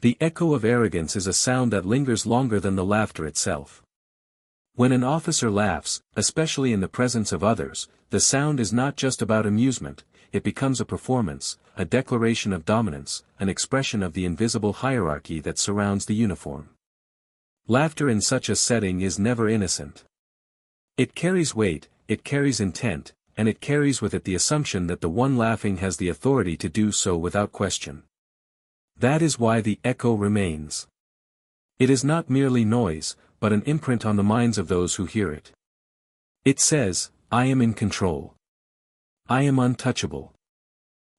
The echo of arrogance is a sound that lingers longer than the laughter itself. When an officer laughs, especially in the presence of others, the sound is not just about amusement, it becomes a performance, a declaration of dominance, an expression of the invisible hierarchy that surrounds the uniform. Laughter in such a setting is never innocent. It carries weight, it carries intent, and it carries with it the assumption that the one laughing has the authority to do so without question. That is why the echo remains. It is not merely noise, but an imprint on the minds of those who hear it. It says, I am in control. I am untouchable.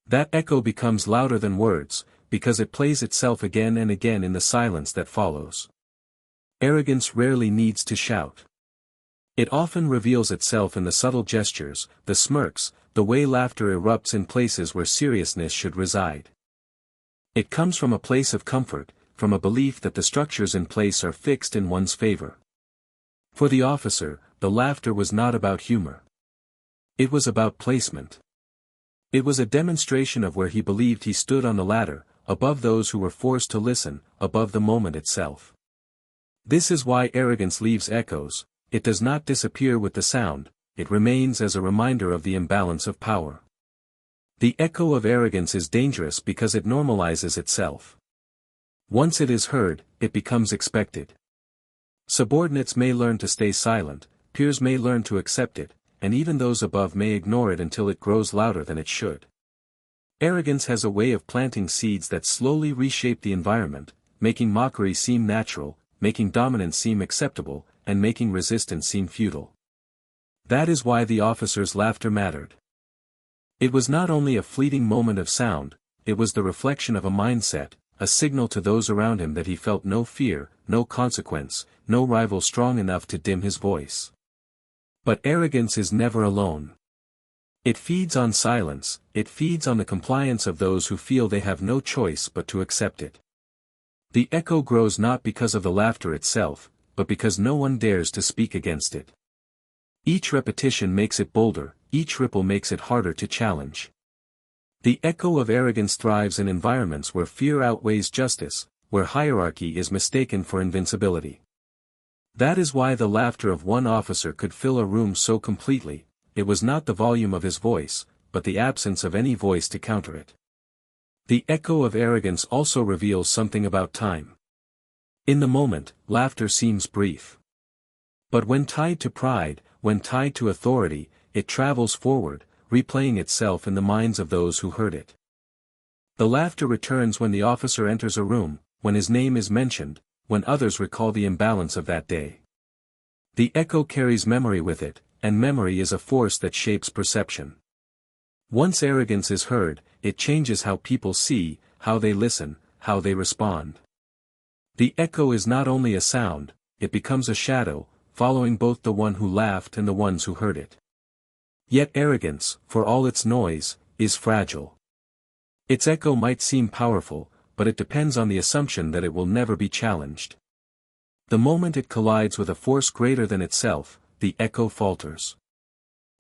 That echo becomes louder than words, because it plays itself again and again in the silence that follows. Arrogance rarely needs to shout. It often reveals itself in the subtle gestures, the smirks, the way laughter erupts in places where seriousness should reside. It comes from a place of comfort, from a belief that the structures in place are fixed in one's favor. For the officer, the laughter was not about humor. It was about placement. It was a demonstration of where he believed he stood on the ladder, above those who were forced to listen, above the moment itself. This is why arrogance leaves echoes. It does not disappear with the sound, it remains as a reminder of the imbalance of power. The echo of arrogance is dangerous because it normalizes itself. Once it is heard, it becomes expected. Subordinates may learn to stay silent, peers may learn to accept it, and even those above may ignore it until it grows louder than it should. Arrogance has a way of planting seeds that slowly reshape the environment, making mockery seem natural, making dominance seem acceptable, and making resistance seem futile. That is why the officer's laughter mattered. It was not only a fleeting moment of sound, it was the reflection of a mindset, a signal to those around him that he felt no fear, no consequence, no rival strong enough to dim his voice. But arrogance is never alone. It feeds on silence, it feeds on the compliance of those who feel they have no choice but to accept it. The echo grows not because of the laughter itself, but because no one dares to speak against it. Each repetition makes it bolder, each ripple makes it harder to challenge. The echo of arrogance thrives in environments where fear outweighs justice, where hierarchy is mistaken for invincibility. That is why the laughter of one officer could fill a room so completely. It was not the volume of his voice, but the absence of any voice to counter it. The echo of arrogance also reveals something about time. In the moment, laughter seems brief. But when tied to pride, when tied to authority, it travels forward, replaying itself in the minds of those who heard it. The laughter returns when the officer enters a room, when his name is mentioned, when others recall the imbalance of that day. The echo carries memory with it, and memory is a force that shapes perception. Once arrogance is heard, it changes how people see, how they listen, how they respond. The echo is not only a sound, it becomes a shadow, following both the one who laughed and the ones who heard it. Yet arrogance, for all its noise, is fragile. Its echo might seem powerful, but it depends on the assumption that it will never be challenged. The moment it collides with a force greater than itself, the echo falters.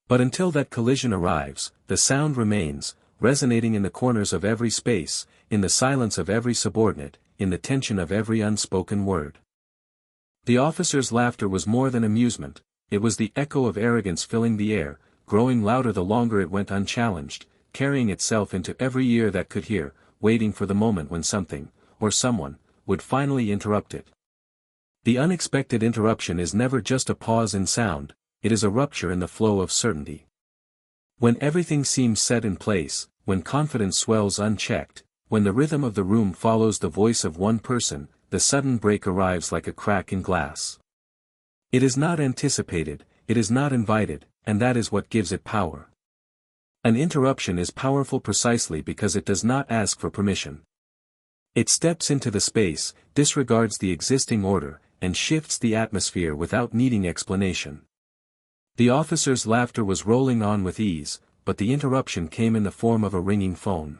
But until that collision arrives, the sound remains, resonating in the corners of every space, in the silence of every subordinate, in the tension of every unspoken word. The officer's laughter was more than amusement, it was the echo of arrogance filling the air, growing louder the longer it went unchallenged, carrying itself into every ear that could hear, waiting for the moment when something, or someone, would finally interrupt it. The unexpected interruption is never just a pause in sound, it is a rupture in the flow of certainty. When everything seems set in place, when confidence swells unchecked, when the rhythm of the room follows the voice of one person, the sudden break arrives like a crack in glass. It is not anticipated, it is not invited, and that is what gives it power. An interruption is powerful precisely because it does not ask for permission. It steps into the space, disregards the existing order, and shifts the atmosphere without needing explanation. The officer's laughter was rolling on with ease, but the interruption came in the form of a ringing phone.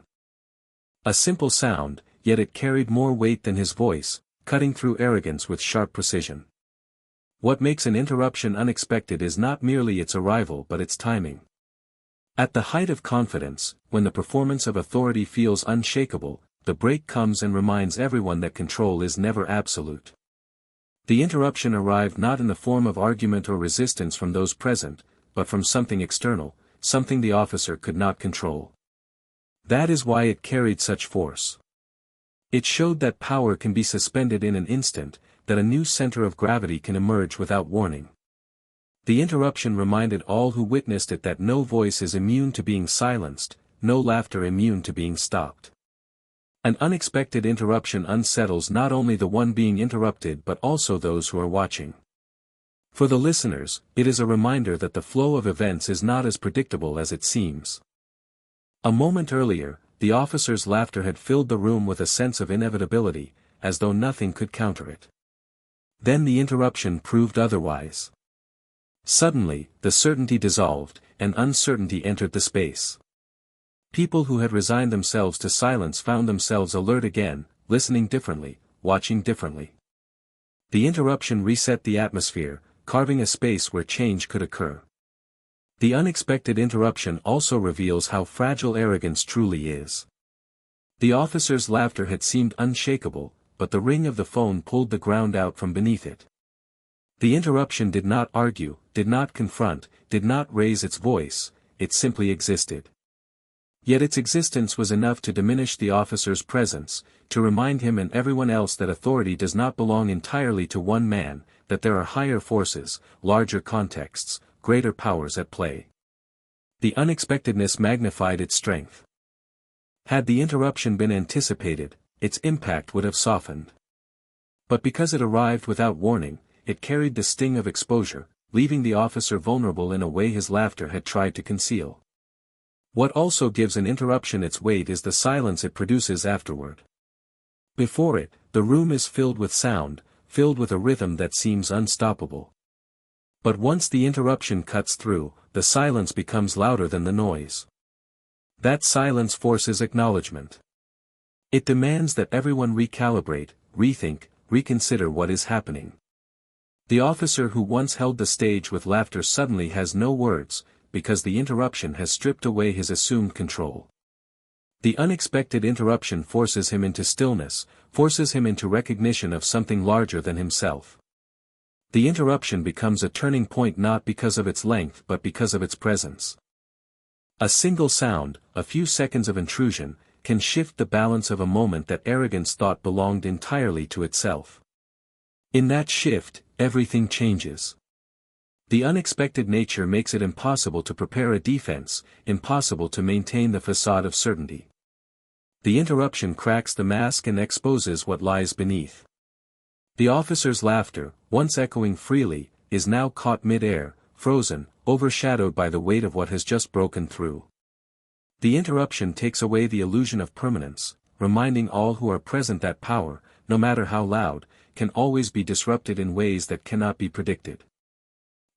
A simple sound, yet it carried more weight than his voice, cutting through arrogance with sharp precision. What makes an interruption unexpected is not merely its arrival but its timing. At the height of confidence, when the performance of authority feels unshakable, the break comes and reminds everyone that control is never absolute. The interruption arrived not in the form of argument or resistance from those present, but from something external, something the officer could not control. That is why it carried such force. It showed that power can be suspended in an instant, that a new center of gravity can emerge without warning. The interruption reminded all who witnessed it that no voice is immune to being silenced, no laughter immune to being stopped. An unexpected interruption unsettles not only the one being interrupted but also those who are watching. For the listeners, it is a reminder that the flow of events is not as predictable as it seems. A moment earlier, the officer's laughter had filled the room with a sense of inevitability, as though nothing could counter it. Then the interruption proved otherwise. Suddenly, the certainty dissolved, and uncertainty entered the space. People who had resigned themselves to silence found themselves alert again, listening differently, watching differently. The interruption reset the atmosphere, carving a space where change could occur. The unexpected interruption also reveals how fragile arrogance truly is. The officer's laughter had seemed unshakable, but the ring of the phone pulled the ground out from beneath it. The interruption did not argue, did not confront, did not raise its voice, it simply existed. Yet its existence was enough to diminish the officer's presence, to remind him and everyone else that authority does not belong entirely to one man, that there are higher forces, larger contexts, greater powers at play. The unexpectedness magnified its strength. Had the interruption been anticipated, its impact would have softened. But because it arrived without warning, it carried the sting of exposure, leaving the officer vulnerable in a way his laughter had tried to conceal. What also gives an interruption its weight is the silence it produces afterward. Before it, the room is filled with sound, filled with a rhythm that seems unstoppable. But once the interruption cuts through, the silence becomes louder than the noise. That silence forces acknowledgement. It demands that everyone recalibrate, rethink, reconsider what is happening. The officer who once held the stage with laughter suddenly has no words, because the interruption has stripped away his assumed control. The unexpected interruption forces him into stillness, forces him into recognition of something larger than himself. The interruption becomes a turning point not because of its length but because of its presence. A single sound, a few seconds of intrusion, can shift the balance of a moment that arrogance thought belonged entirely to itself. In that shift, everything changes. The unexpected nature makes it impossible to prepare a defense, impossible to maintain the facade of certainty. The interruption cracks the mask and exposes what lies beneath. The officer's laughter, once echoing freely, is now caught mid-air, frozen, overshadowed by the weight of what has just broken through. The interruption takes away the illusion of permanence, reminding all who are present that power, no matter how loud, can always be disrupted in ways that cannot be predicted.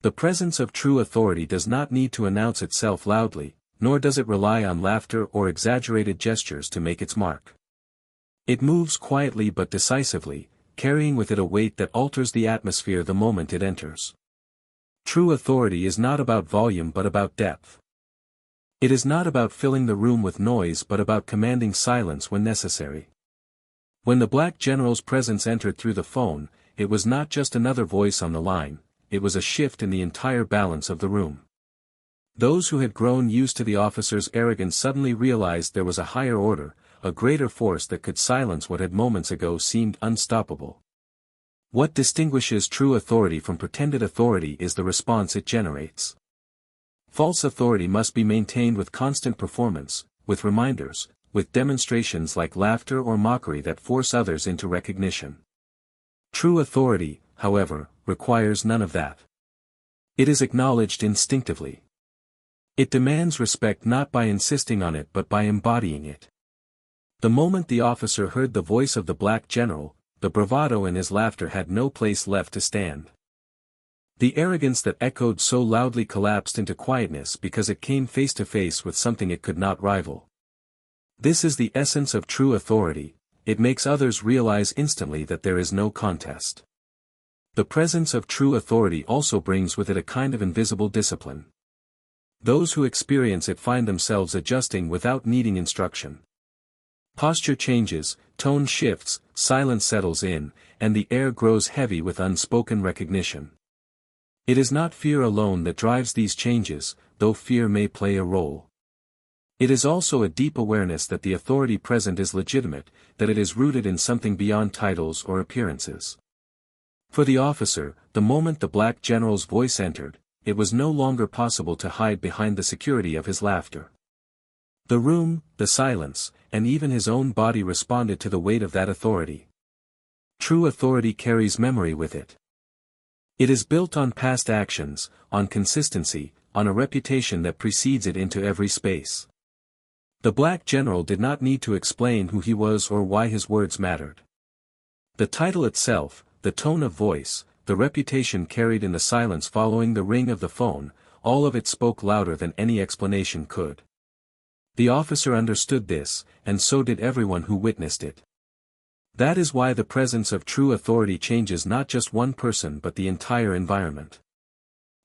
The presence of true authority does not need to announce itself loudly, nor does it rely on laughter or exaggerated gestures to make its mark. It moves quietly but decisively, carrying with it a weight that alters the atmosphere the moment it enters. True authority is not about volume but about depth. It is not about filling the room with noise but about commanding silence when necessary. When the black general's presence entered through the phone, it was not just another voice on the line. It was a shift in the entire balance of the room. Those who had grown used to the officer's arrogance suddenly realized there was a higher order, a greater force that could silence what had moments ago seemed unstoppable. What distinguishes true authority from pretended authority is the response it generates. False authority must be maintained with constant performance, with reminders, with demonstrations like laughter or mockery that force others into recognition. True authority, however, requires none of that. It is acknowledged instinctively. It demands respect not by insisting on it but by embodying it. The moment the officer heard the voice of the black general, the bravado in his laughter had no place left to stand. The arrogance that echoed so loudly collapsed into quietness because it came face to face with something it could not rival. This is the essence of true authority, it makes others realize instantly that there is no contest. The presence of true authority also brings with it a kind of invisible discipline. Those who experience it find themselves adjusting without needing instruction. Posture changes, tone shifts, silence settles in, and the air grows heavy with unspoken recognition. It is not fear alone that drives these changes, though fear may play a role. It is also a deep awareness that the authority present is legitimate, that it is rooted in something beyond titles or appearances. For the officer, the moment the black general's voice entered, it was no longer possible to hide behind the security of his laughter. The room, the silence, and even his own body responded to the weight of that authority. True authority carries memory with it. It is built on past actions, on consistency, on a reputation that precedes it into every space. The black general did not need to explain who he was or why his words mattered. The title itself, the tone of voice, the reputation carried in the silence following the ring of the phone, all of it spoke louder than any explanation could. The officer understood this, and so did everyone who witnessed it. That is why the presence of true authority changes not just one person but the entire environment.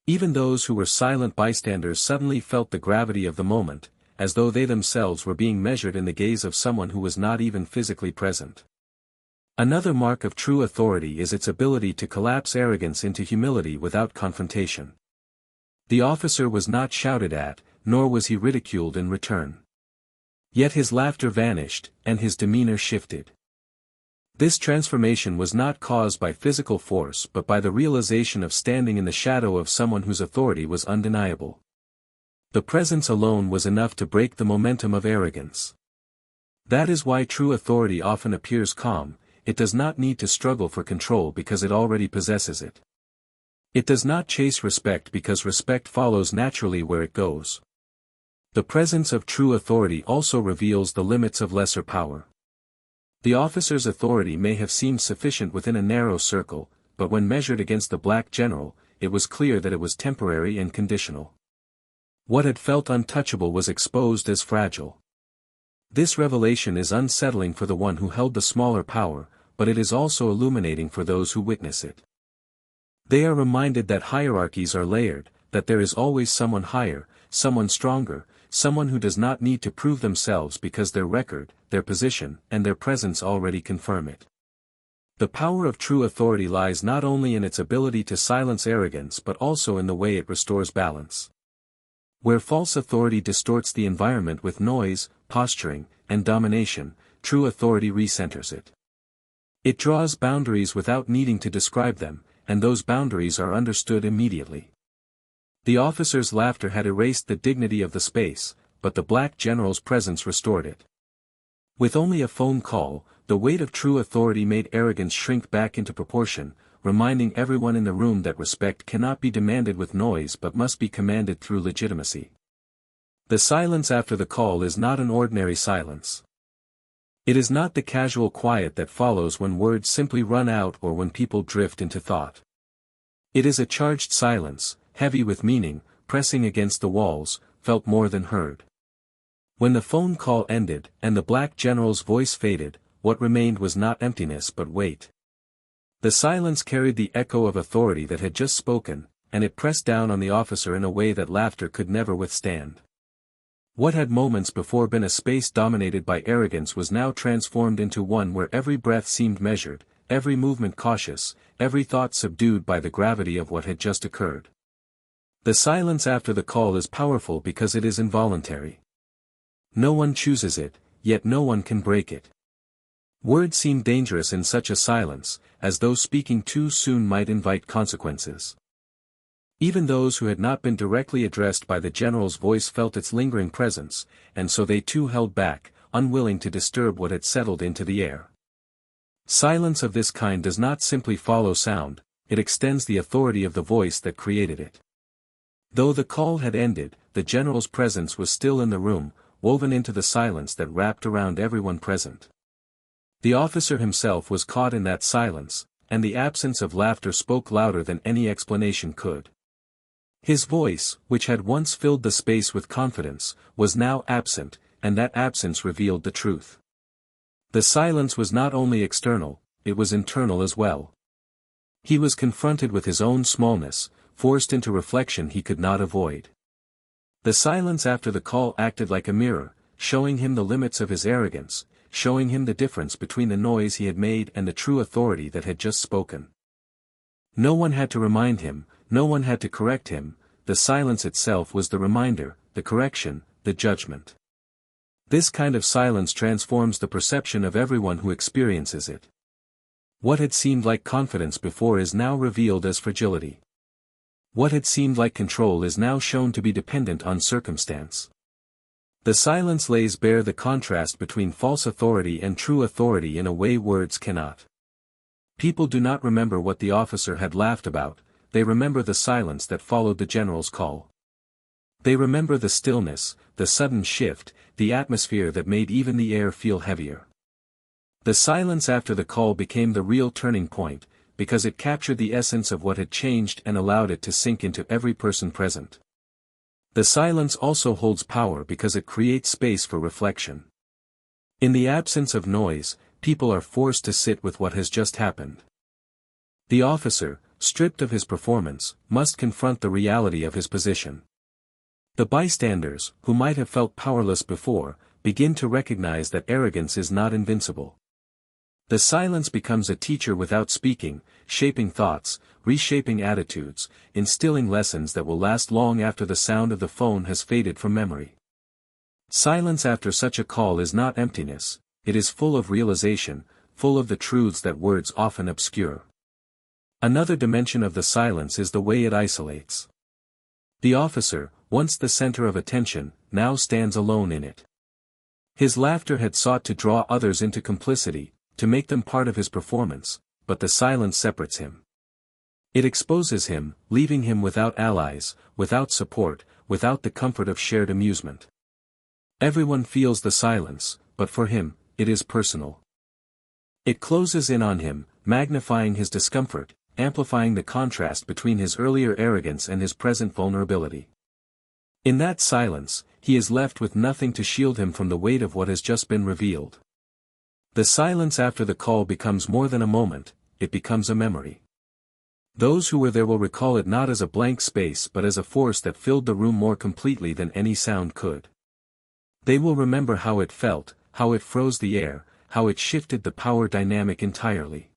Even those who were silent bystanders suddenly felt the gravity of the moment, as though they themselves were being measured in the gaze of someone who was not even physically present. Another mark of true authority is its ability to collapse arrogance into humility without confrontation. The officer was not shouted at, nor was he ridiculed in return. Yet his laughter vanished, and his demeanor shifted. This transformation was not caused by physical force but by the realization of standing in the shadow of someone whose authority was undeniable. The presence alone was enough to break the momentum of arrogance. That is why true authority often appears calm. It does not need to struggle for control because it already possesses it. It does not chase respect because respect follows naturally where it goes. The presence of true authority also reveals the limits of lesser power. The officer's authority may have seemed sufficient within a narrow circle, but when measured against the black general, it was clear that it was temporary and conditional. What had felt untouchable was exposed as fragile. This revelation is unsettling for the one who held the smaller power, but it is also illuminating for those who witness it. They are reminded that hierarchies are layered, that there is always someone higher, someone stronger, someone who does not need to prove themselves because their record, their position, and their presence already confirm it. The power of true authority lies not only in its ability to silence arrogance but also in the way it restores balance. Where false authority distorts the environment with noise, posturing, and domination, true authority recenters it. It draws boundaries without needing to describe them, and those boundaries are understood immediately. The officer's laughter had erased the dignity of the space, but the black general's presence restored it. With only a phone call, the weight of true authority made arrogance shrink back into proportion, reminding everyone in the room that respect cannot be demanded with noise but must be commanded through legitimacy. The silence after the call is not an ordinary silence. It is not the casual quiet that follows when words simply run out or when people drift into thought. It is a charged silence, heavy with meaning, pressing against the walls, felt more than heard. When the phone call ended, and the black general's voice faded, what remained was not emptiness but weight. The silence carried the echo of authority that had just spoken, and it pressed down on the officer in a way that laughter could never withstand. What had moments before been a space dominated by arrogance was now transformed into one where every breath seemed measured, every movement cautious, every thought subdued by the gravity of what had just occurred. The silence after the call is powerful because it is involuntary. No one chooses it, yet no one can break it. Words seem dangerous in such a silence, as though speaking too soon might invite consequences. Even those who had not been directly addressed by the general's voice felt its lingering presence, and so they too held back, unwilling to disturb what had settled into the air. Silence of this kind does not simply follow sound, it extends the authority of the voice that created it. Though the call had ended, the general's presence was still in the room, woven into the silence that wrapped around everyone present. The officer himself was caught in that silence, and the absence of laughter spoke louder than any explanation could. His voice, which had once filled the space with confidence, was now absent, and that absence revealed the truth. The silence was not only external, it was internal as well. He was confronted with his own smallness, forced into reflection he could not avoid. The silence after the call acted like a mirror, showing him the limits of his arrogance, showing him the difference between the noise he had made and the true authority that had just spoken. No one had to remind him, no one had to correct him, the silence itself was the reminder, the correction, the judgment. This kind of silence transforms the perception of everyone who experiences it. What had seemed like confidence before is now revealed as fragility. What had seemed like control is now shown to be dependent on circumstance. The silence lays bare the contrast between false authority and true authority in a way words cannot. People do not remember what the officer had laughed about, they remember the silence that followed the general's call. They remember the stillness, the sudden shift, the atmosphere that made even the air feel heavier. The silence after the call became the real turning point, because it captured the essence of what had changed and allowed it to sink into every person present. The silence also holds power because it creates space for reflection. In the absence of noise, people are forced to sit with what has just happened. The officer, stripped of his performance, must confront the reality of his position. The bystanders, who might have felt powerless before, begin to recognize that arrogance is not invincible. The silence becomes a teacher without speaking, shaping thoughts, reshaping attitudes, instilling lessons that will last long after the sound of the phone has faded from memory. Silence after such a call is not emptiness, it is full of realization, full of the truths that words often obscure. Another dimension of the silence is the way it isolates. The officer, once the center of attention, now stands alone in it. His laughter had sought to draw others into complicity, to make them part of his performance, but the silence separates him. It exposes him, leaving him without allies, without support, without the comfort of shared amusement. Everyone feels the silence, but for him, it is personal. It closes in on him, magnifying his discomfort, amplifying the contrast between his earlier arrogance and his present vulnerability. In that silence, he is left with nothing to shield him from the weight of what has just been revealed. The silence after the call becomes more than a moment, it becomes a memory. Those who were there will recall it not as a blank space but as a force that filled the room more completely than any sound could. They will remember how it felt, how it froze the air, how it shifted the power dynamic entirely.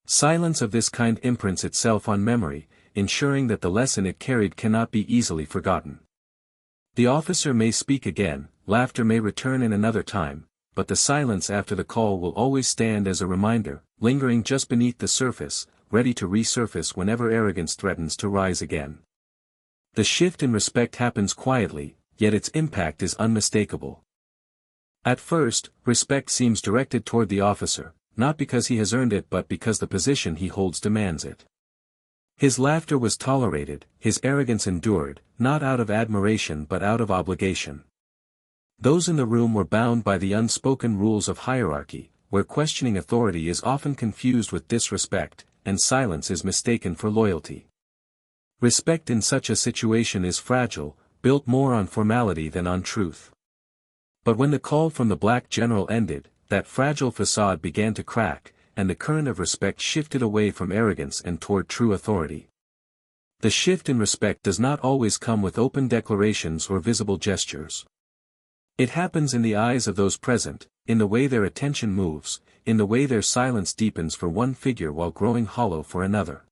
Silence of this kind imprints itself on memory, ensuring that the lesson it carried cannot be easily forgotten. The officer may speak again, laughter may return in another time, but the silence after the call will always stand as a reminder, lingering just beneath the surface, ready to resurface whenever arrogance threatens to rise again. The shift in respect happens quietly, yet its impact is unmistakable. At first, respect seems directed toward the officer, not because he has earned it but because the position he holds demands it. His laughter was tolerated, his arrogance endured, not out of admiration but out of obligation. Those in the room were bound by the unspoken rules of hierarchy, where questioning authority is often confused with disrespect, and silence is mistaken for loyalty. Respect in such a situation is fragile, built more on formality than on truth. But when the call from the black general ended, that fragile facade began to crack, and the current of respect shifted away from arrogance and toward true authority. The shift in respect does not always come with open declarations or visible gestures. It happens in the eyes of those present, in the way their attention moves, in the way their silence deepens for one figure while growing hollow for another.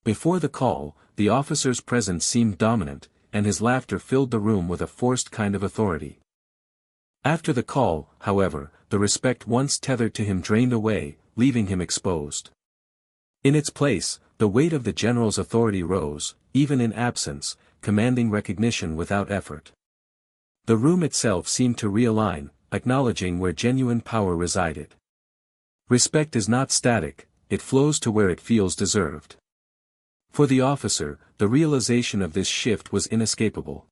Before the call, the officer's presence seemed dominant, and his laughter filled the room with a forced kind of authority. After the call, however, the respect once tethered to him drained away, leaving him exposed. In its place, the weight of the general's authority rose, even in absence, commanding recognition without effort. The room itself seemed to realign, acknowledging where genuine power resided. Respect is not static, it flows to where it feels deserved. For the officer, the realization of this shift was inescapable.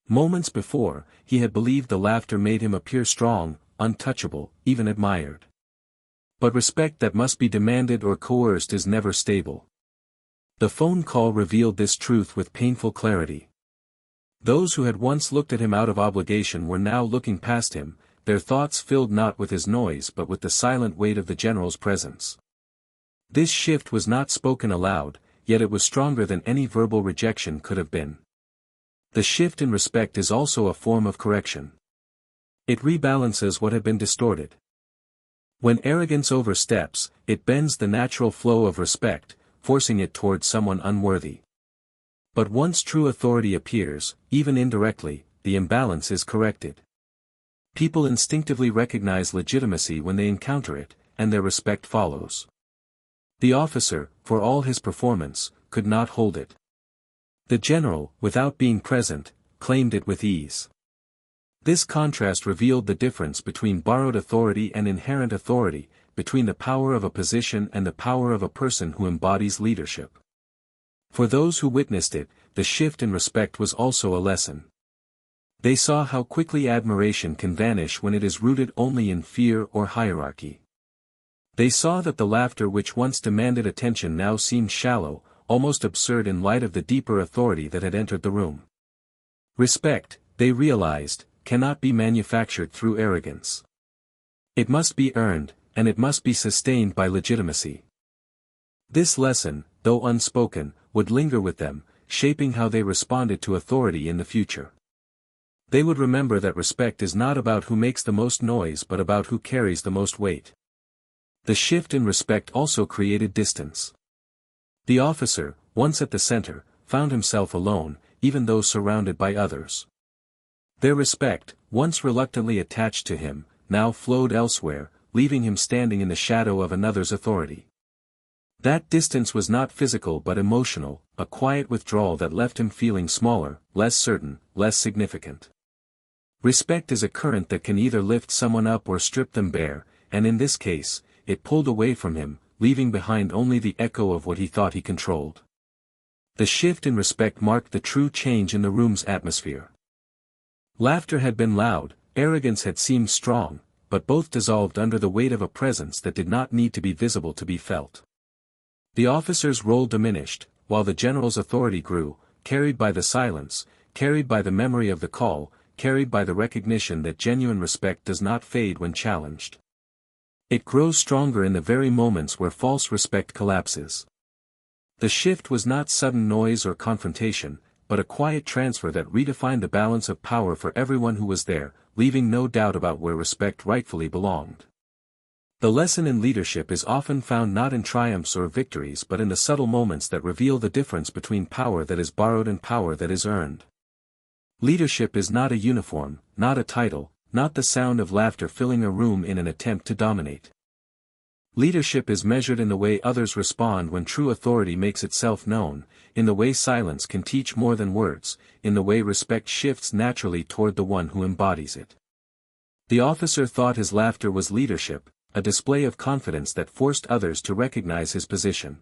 Moments before, he had believed the laughter made him appear strong, untouchable, even admired. But respect that must be demanded or coerced is never stable. The phone call revealed this truth with painful clarity. Those who had once looked at him out of obligation were now looking past him, their thoughts filled not with his noise but with the silent weight of the general's presence. This shift was not spoken aloud, yet it was stronger than any verbal rejection could have been. The shift in respect is also a form of correction. It rebalances what had been distorted. When arrogance oversteps, it bends the natural flow of respect, forcing it towards someone unworthy. But once true authority appears, even indirectly, the imbalance is corrected. People instinctively recognize legitimacy when they encounter it, and their respect follows. The officer, for all his performance, could not hold it. The general, without being present, claimed it with ease. This contrast revealed the difference between borrowed authority and inherent authority, between the power of a position and the power of a person who embodies leadership. For those who witnessed it, the shift in respect was also a lesson. They saw how quickly admiration can vanish when it is rooted only in fear or hierarchy. They saw that the laughter which once demanded attention now seemed shallow, almost absurd in light of the deeper authority that had entered the room. Respect, they realized, cannot be manufactured through arrogance. It must be earned, and it must be sustained by legitimacy. This lesson, though unspoken, would linger with them, shaping how they responded to authority in the future. They would remember that respect is not about who makes the most noise but about who carries the most weight. The shift in respect also created distance. The officer, once at the center, found himself alone, even though surrounded by others. Their respect, once reluctantly attached to him, now flowed elsewhere, leaving him standing in the shadow of another's authority. That distance was not physical but emotional, a quiet withdrawal that left him feeling smaller, less certain, less significant. Respect is a current that can either lift someone up or strip them bare, and in this case, it pulled away from him, leaving behind only the echo of what he thought he controlled. The shift in respect marked the true change in the room's atmosphere. Laughter had been loud, arrogance had seemed strong, but both dissolved under the weight of a presence that did not need to be visible to be felt. The officer's role diminished, while the general's authority grew, carried by the silence, carried by the memory of the call, carried by the recognition that genuine respect does not fade when challenged. It grows stronger in the very moments where false respect collapses. The shift was not sudden noise or confrontation, but a quiet transfer that redefined the balance of power for everyone who was there, leaving no doubt about where respect rightfully belonged. The lesson in leadership is often found not in triumphs or victories but in the subtle moments that reveal the difference between power that is borrowed and power that is earned. Leadership is not a uniform, not a title, not the sound of laughter filling a room in an attempt to dominate. Leadership is measured in the way others respond when true authority makes itself known, in the way silence can teach more than words, in the way respect shifts naturally toward the one who embodies it. The officer thought his laughter was leadership, a display of confidence that forced others to recognize his position.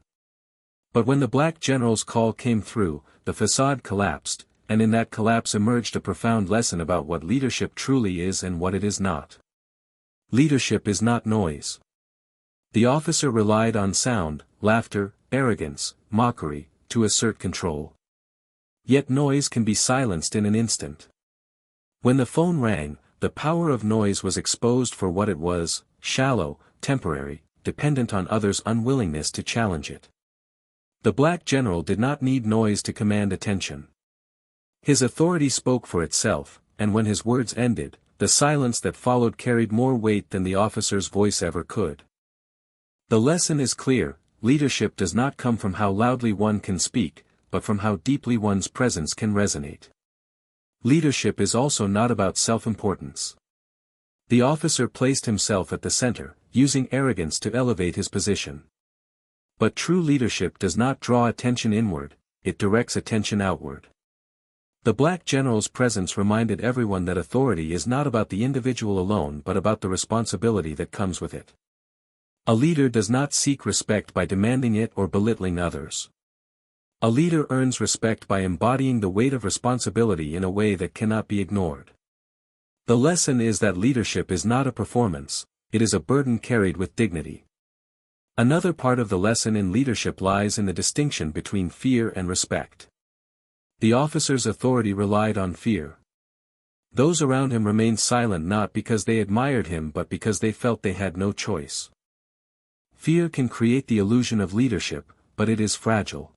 But when the black general's call came through, the facade collapsed, and in that collapse emerged a profound lesson about what leadership truly is and what it is not. Leadership is not noise. The officer relied on sound, laughter, arrogance, mockery, to assert control. Yet noise can be silenced in an instant. When the phone rang, the power of noise was exposed for what it was, shallow, temporary, dependent on others' unwillingness to challenge it. The black general did not need noise to command attention. His authority spoke for itself, and when his words ended, the silence that followed carried more weight than the officer's voice ever could. The lesson is clear: leadership does not come from how loudly one can speak, but from how deeply one's presence can resonate. Leadership is also not about self-importance. The officer placed himself at the center, using arrogance to elevate his position. But true leadership does not draw attention inward, it directs attention outward. The black general's presence reminded everyone that authority is not about the individual alone but about the responsibility that comes with it. A leader does not seek respect by demanding it or belittling others. A leader earns respect by embodying the weight of responsibility in a way that cannot be ignored. The lesson is that leadership is not a performance, it is a burden carried with dignity. Another part of the lesson in leadership lies in the distinction between fear and respect. The officer's authority relied on fear. Those around him remained silent not because they admired him but because they felt they had no choice. Fear can create the illusion of leadership, but it is fragile.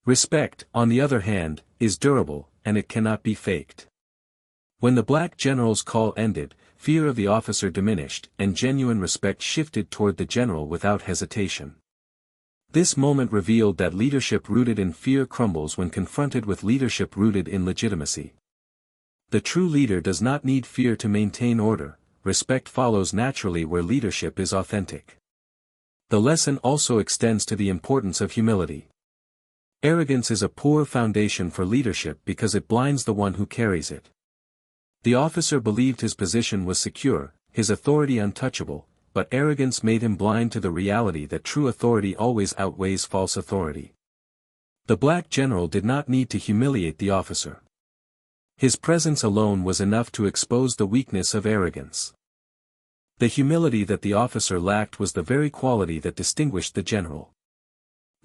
Respect, on the other hand, is durable, and it cannot be faked. When the black general's call ended, fear of the officer diminished and genuine respect shifted toward the general without hesitation. This moment revealed that leadership rooted in fear crumbles when confronted with leadership rooted in legitimacy. The true leader does not need fear to maintain order, respect follows naturally where leadership is authentic. The lesson also extends to the importance of humility. Arrogance is a poor foundation for leadership because it blinds the one who carries it. The officer believed his position was secure, his authority untouchable, but arrogance made him blind to the reality that true authority always outweighs false authority. The black general did not need to humiliate the officer. His presence alone was enough to expose the weakness of arrogance. The humility that the officer lacked was the very quality that distinguished the general.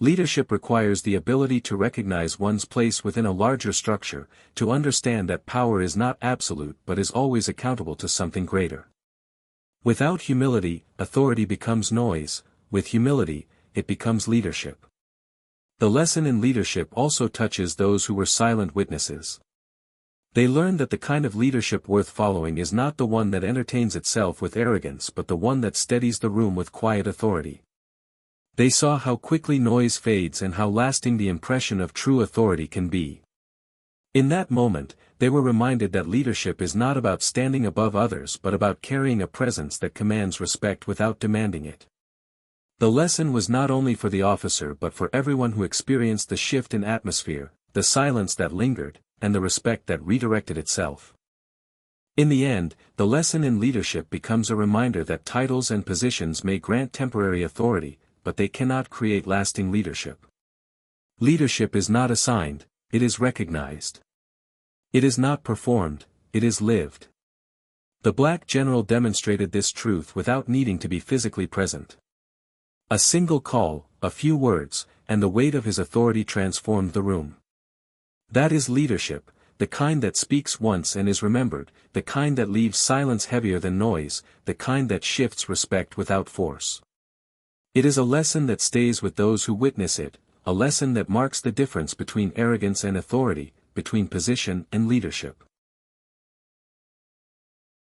Leadership requires the ability to recognize one's place within a larger structure, to understand that power is not absolute but is always accountable to something greater. Without humility, authority becomes noise; with humility, it becomes leadership. The lesson in leadership also touches those who were silent witnesses. They learned that the kind of leadership worth following is not the one that entertains itself with arrogance but the one that steadies the room with quiet authority. They saw how quickly noise fades and how lasting the impression of true authority can be. In that moment, they were reminded that leadership is not about standing above others but about carrying a presence that commands respect without demanding it. The lesson was not only for the officer but for everyone who experienced the shift in atmosphere, the silence that lingered, and the respect that redirected itself. In the end, the lesson in leadership becomes a reminder that titles and positions may grant temporary authority, but they cannot create lasting leadership. Leadership is not assigned, it is recognized. It is not performed, it is lived. The black general demonstrated this truth without needing to be physically present. A single call, a few words, and the weight of his authority transformed the room. That is leadership, the kind that speaks once and is remembered, the kind that leaves silence heavier than noise, the kind that shifts respect without force. It is a lesson that stays with those who witness it, a lesson that marks the difference between arrogance and authority, between position and leadership.